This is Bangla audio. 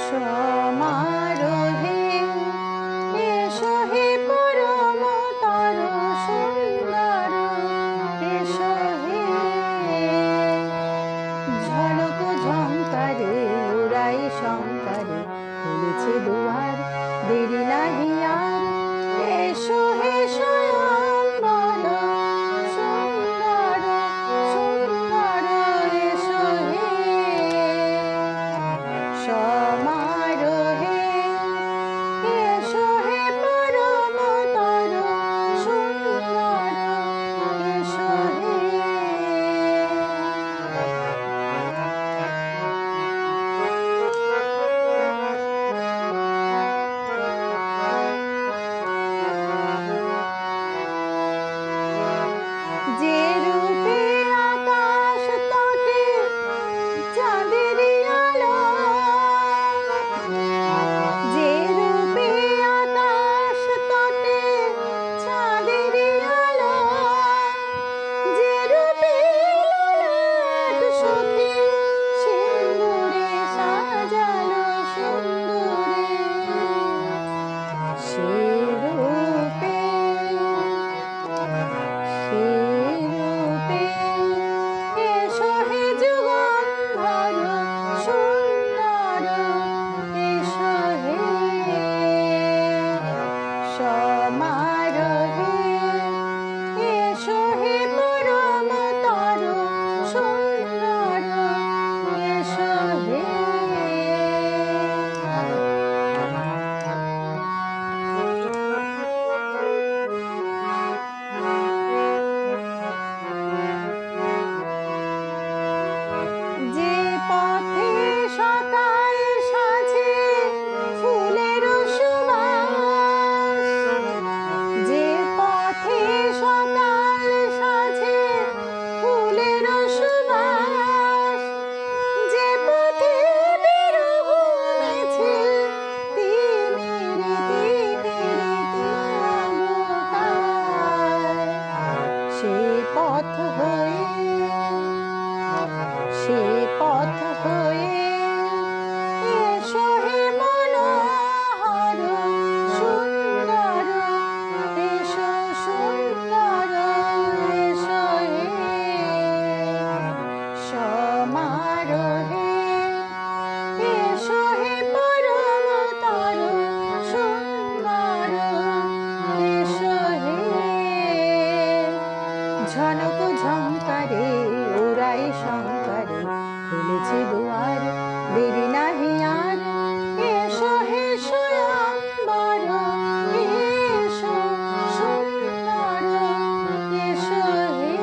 সমারোহে এসো হে পরমতর সুন্দর, এসো হে। ঝলক ঝংকারে উড়াই শঙ্কারে খুলেছে দুয়ার, দেরি নাহি আর। এসো হে স্বয়ম্বর সুন্দর সুন্দর, এসো হে। সমারোহে এসো হে পরমতর সুন্দর, এসো হে। যে রূপে আকাশ তটে চাঁদেরই আলো, যে রূপে আকাশ তটে চাঁদেরই আলো, যে রূপে ললাট সখী সিন্দুরে সাজালো সিন্দুরে, সে রূপে এসো হে যুগন্ধর সুন্দর, এসো হে। সমারোহে এসো হে পরমতর সুন্দর, এসো হে। যে পথে সকাল সাজে ফুলের সুবাস, যে পথে সকাল সাজে ফুলের সুবাস, যে পথে বিরহ মিছিল তিমিরে তিমিরে তিমিরে, সে পথ হয়ে সে পথ হয়ে এসো হে মনোহর সুন্দর, এসো সুন্দর, এসো হে। সমারোহে এসো হে পরমতর সুন্দর, এসো হে। ঝনক ঝংকারে উড়াই শঙ্কারে খুলেছে দুয়ার, দেরি নাহি আর। এসো হে স্বয়ম্বর এসো সুন্দর, এসো হে।